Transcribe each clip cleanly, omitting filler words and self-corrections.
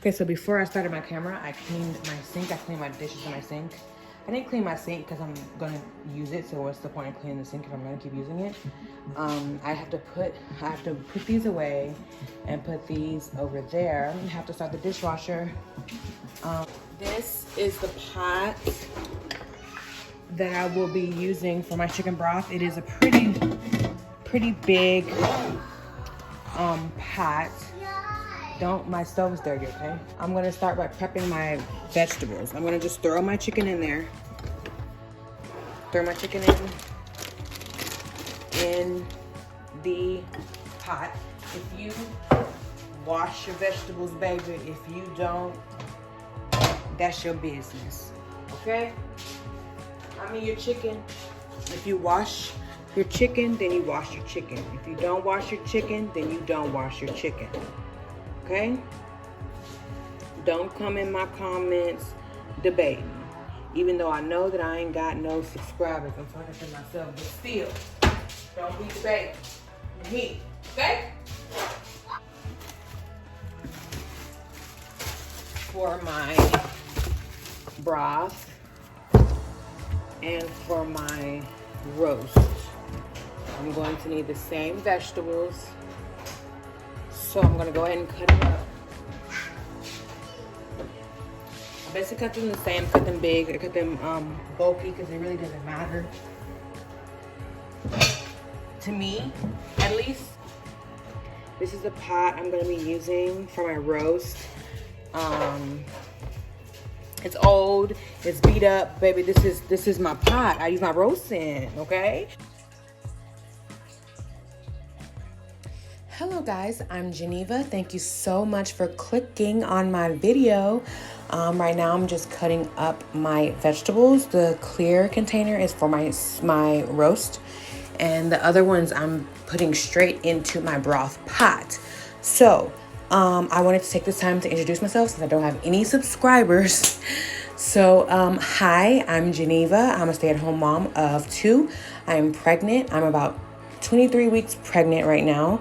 Okay, so before I started my camera, I cleaned my sink. I cleaned my dishes in my sink. I didn't clean my sink because I'm gonna use it. So what's the point of cleaning the sink if I'm gonna keep using it? I have to put these away and put these over there. I have to start the dishwasher. This is the pot that I will be using for my chicken broth. It is a pretty big pot. My stove is dirty, okay? I'm gonna start by prepping my vegetables. I'm gonna just throw my chicken in there. Throw my chicken in the pot. If you wash your vegetables, baby, if you don't, that's your business, okay? I mean your chicken. If you wash your chicken, then you wash your chicken. If you don't wash your chicken, then you don't wash your chicken. Okay? Don't come in my comments debating. Even though I know that I ain't got no subscribers, I'm talking to myself, but still, don't be debating me. Okay? For my broth and for my roast, I'm going to need the same vegetables. So I'm gonna go ahead and cut it up. I basically cut them the same, cut them big, I cut them bulky because it really doesn't matter. To me, at least. This is the pot I'm gonna be using for my roast. It's old, it's beat up, baby. This is my pot. I use my roast in, okay? Hello guys, I'm Geneva. Thank you so much for clicking on my video. Right now I'm just cutting up my vegetables. The clear container is for my roast, and the other ones I'm putting straight into my broth pot. So I wanted to take this time to introduce myself since I don't have any subscribers. So hi, I'm Geneva. I'm a stay-at-home mom of 2. I am pregnant. I'm about 23 weeks pregnant right now.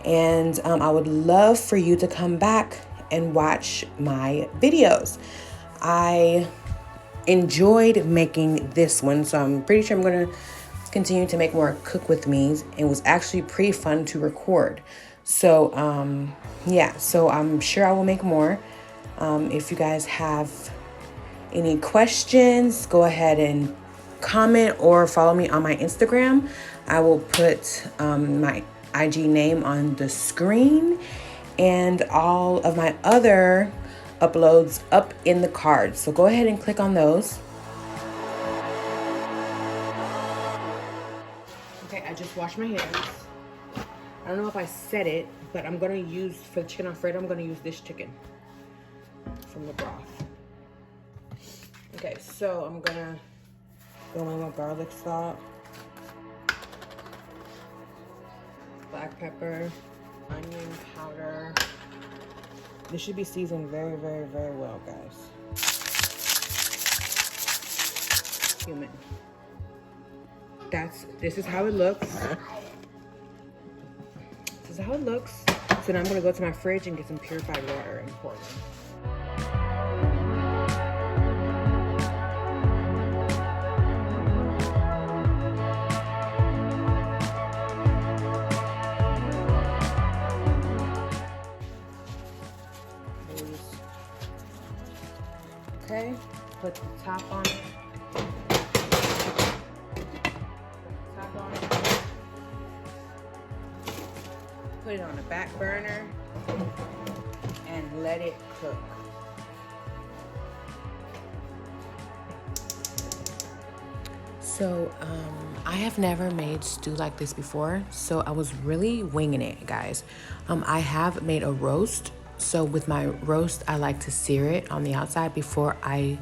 And I would love for you to come back and watch my videos. I enjoyed making this one, so I'm pretty sure I'm gonna continue to make more cook with me's. It was actually pretty fun to record. So yeah, so I'm sure I will make more. If you guys have any questions, go ahead and comment or follow me on my Instagram. I will put my IG name on the screen and all of my other uploads up in the cards. So go ahead and click on those. Okay, I just washed my hands. I don't know if I said it, but I'm gonna use, for the chicken Alfredo, I'm gonna use this chicken from the broth. Okay, so I'm gonna go in with garlic salt, black pepper, onion powder. This should be seasoned very, very, very well, guys. Cumin. This is how it looks. This is how it looks. So now I'm gonna go to my fridge and get some purified water and pour it in. Okay, put the top on it. Top on it. Put it on the back burner and let it cook. So I have never made stew like this before, so I was really winging it, guys. I have made a roast. So with my roast, I like to sear it on the outside before I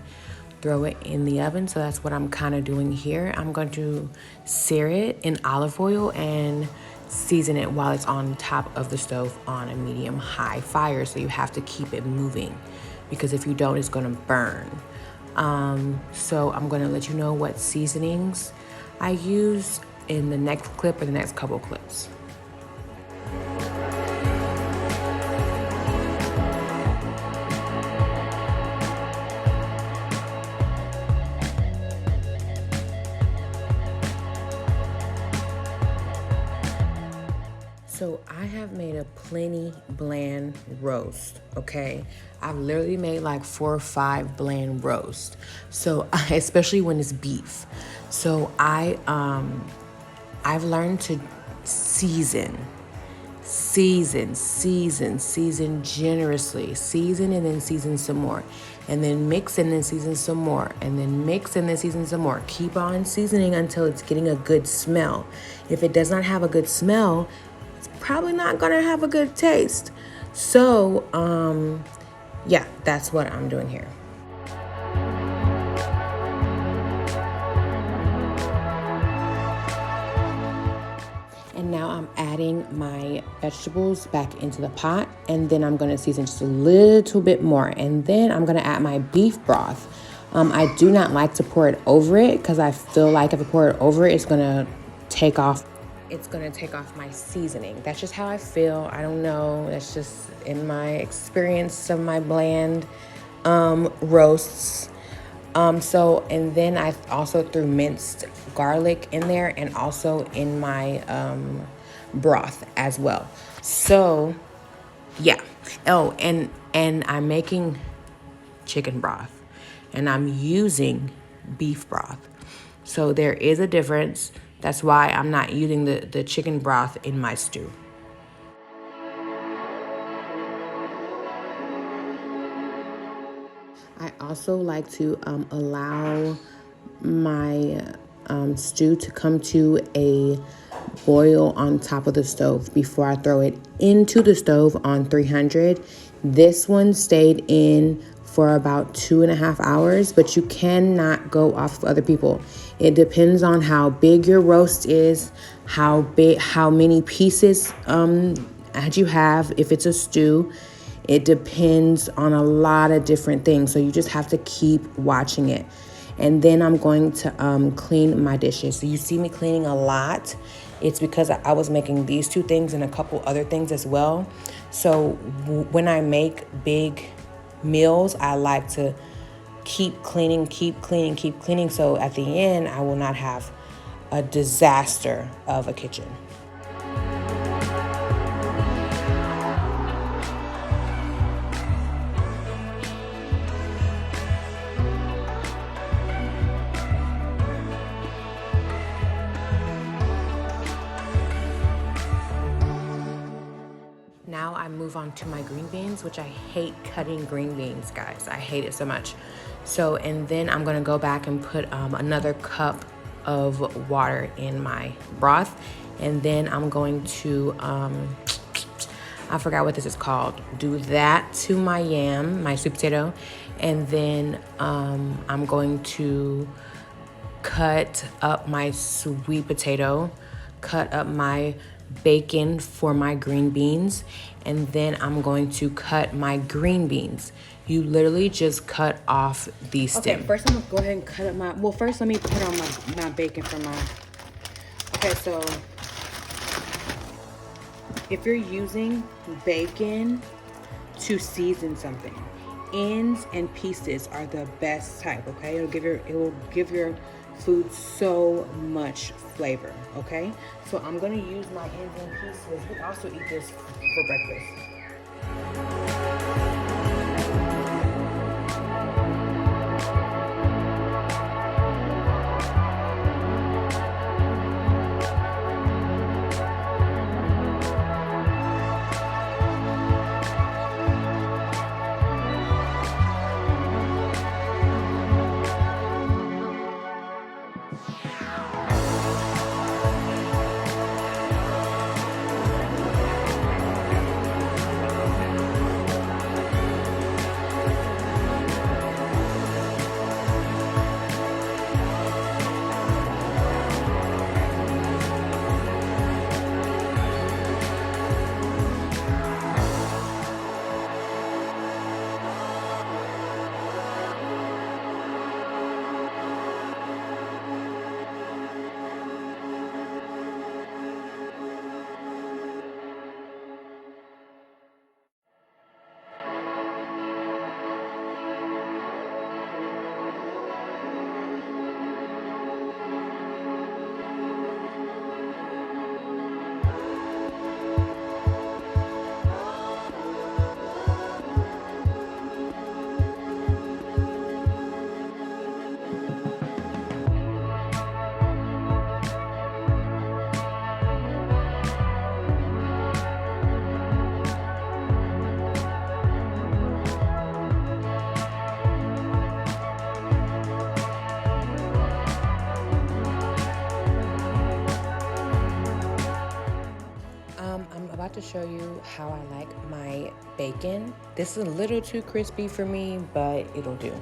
throw it in the oven. So that's what I'm kind of doing here. I'm going to sear it in olive oil and season it while it's on top of the stove on a medium-high fire. So you have to keep it moving, because if you don't, it's going to burn. So I'm going to let you know what seasonings I use in the next clip or the next couple clips. So I have made a plenty bland roast, okay? I've literally made like 4 or 5 bland roast. So especially when it's beef. So I've learned to season generously. Season and then season some more. And then mix and then season some more. And then mix and then season some more. Keep on seasoning until it's getting a good smell. If it does not have a good smell, it's probably not gonna have a good taste. So, yeah, that's what I'm doing here. And now I'm adding my vegetables back into the pot, and then I'm gonna season just a little bit more, and then I'm gonna add my beef broth. I do not like to pour it over it because I feel like if I pour it over it, it's gonna take off my seasoning. That's just how I feel. I don't know. That's just in my experience of my bland roasts. And then I also threw minced garlic in there and also in my broth as well. So, yeah. Oh, and I'm making chicken broth and I'm using beef broth. So there is a difference. That's why I'm not using the chicken broth in my stew. I also like to allow my stew to come to a boil on top of the stove before I throw it into the stove on 300. This one stayed in for about 2.5 hours, but you cannot go off of other people. It depends on how big your roast is, how many pieces that you have. If it's a stew, it depends on a lot of different things. So you just have to keep watching it. And then I'm going to clean my dishes. So you see me cleaning a lot. It's because I was making these 2 things and a couple other things as well. So when I make big meals, I like to keep cleaning. So at the end, I will not have a disaster of a kitchen. Now I move on to my green beans, which I hate cutting green beans, guys. I hate it so much. So, and then I'm gonna go back and put another cup of water in my broth. And then I'm going to, I forgot what this is called. Do that to my yam, my sweet potato. And then I'm going to cut up my sweet potato, cut up my bacon for my green beans, and then I'm going to cut my green beans. You literally just cut off the stem. Okay, first I'm gonna go ahead and cut up my, well, first let me put on my bacon for my, okay, so if you're using bacon to season something, ends and pieces are the best type, okay? It will give your food so much flavor, okay? So I'm gonna use my ends and pieces. We also eat this for breakfast. to show you how I like my bacon. This is a little too crispy for me, but it'll do.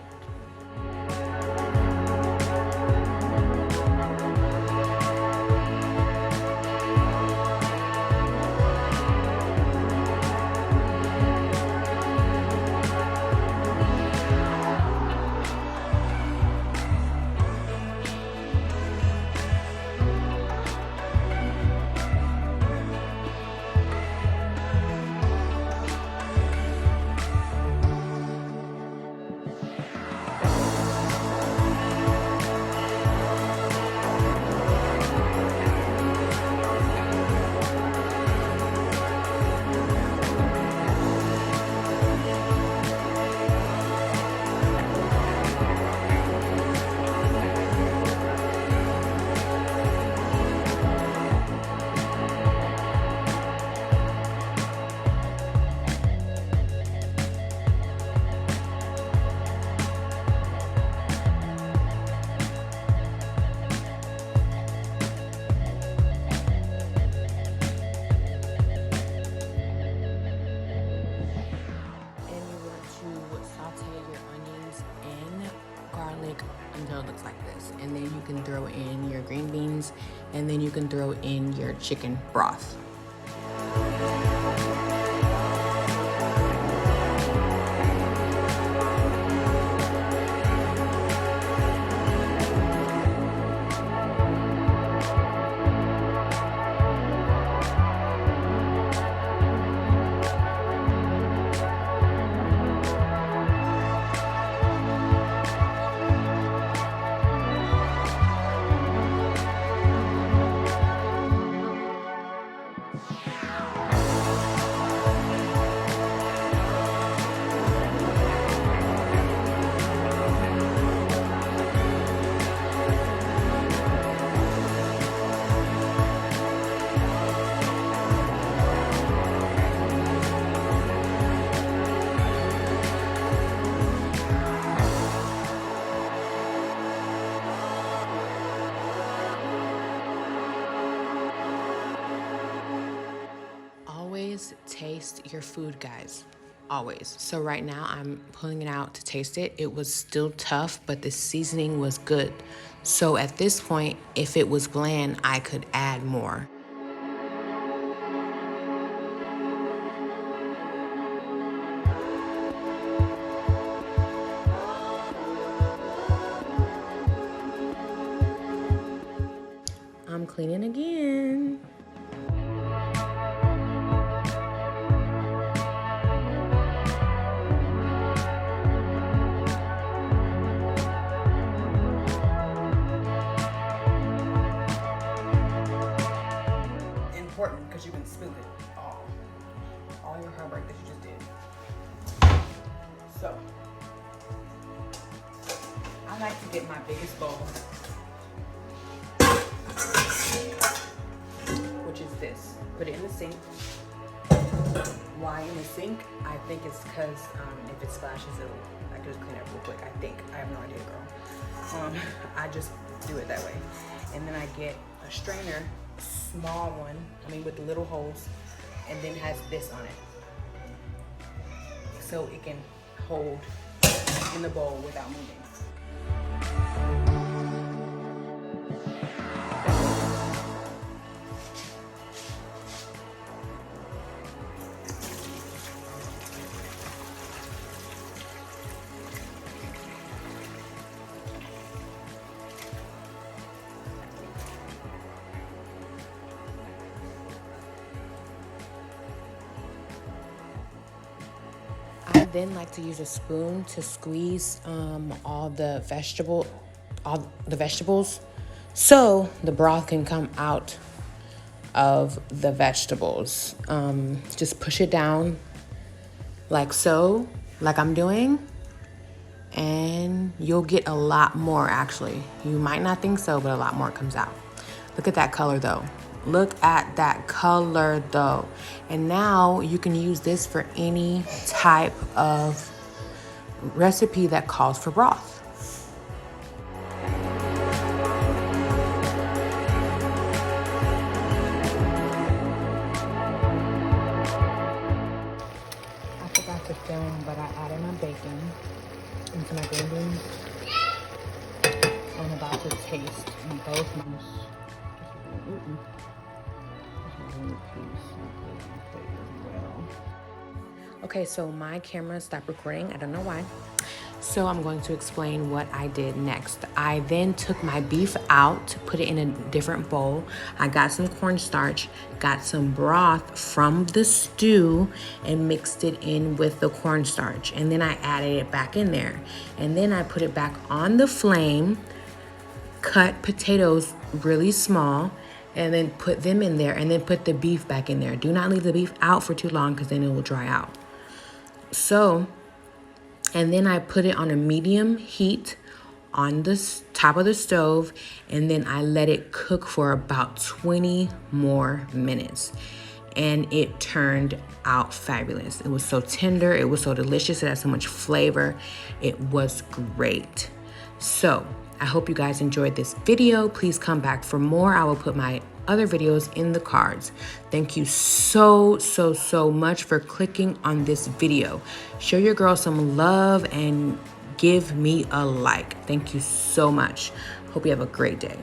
Until it looks like this, and then you can throw in your green beans, and then you can throw in your chicken broth. Always taste your food, guys. Always. So right now I'm pulling it out to taste it. It was still tough, but the seasoning was good. So at this point, if it was bland, I could add more. I'm cleaning again. Important because you can spill it all your hard work that you just did. So I like to get my biggest bowl, which is this. Put it in the sink. Why in the sink? I think it's because if it splashes, I can just clean it up real quick. I think. I have no idea, girl. I just do it that way. And then I get a strainer, small one, with the little holes, and then has this on it. So it can hold in the bowl without moving. I then like to use a spoon to squeeze all the vegetables, so the broth can come out of the vegetables. Just push it down like so, like I'm doing, and you'll get a lot more. Actually, you might not think so, but a lot more comes out. Look at that color though. Look at that color though. And now you can use this for any type of recipe that calls for broth. bacon into my green beans. I'm about to taste both my Okay, so my camera stopped recording. I don't know why. So I'm going to explain what I did next. I then took my beef out, put it in a different bowl. I got some cornstarch, got some broth from the stew, and mixed it in with the cornstarch. And then I added it back in there. And then I put it back on the flame, cut potatoes really small, and then put them in there, and then put the beef back in there. Do not leave the beef out for too long because then it will dry out. So, and then I put it on a medium heat on the top of the stove, and then I let it cook for about 20 more minutes. And it turned out fabulous. It was so tender, it was so delicious, it had so much flavor. It was great. So, I hope you guys enjoyed this video. Please come back for more. I will put my other videos in the cards. Thank you so much for clicking on this video. Show your girl some love and give me a like. Thank you so much. Hope you have a great day.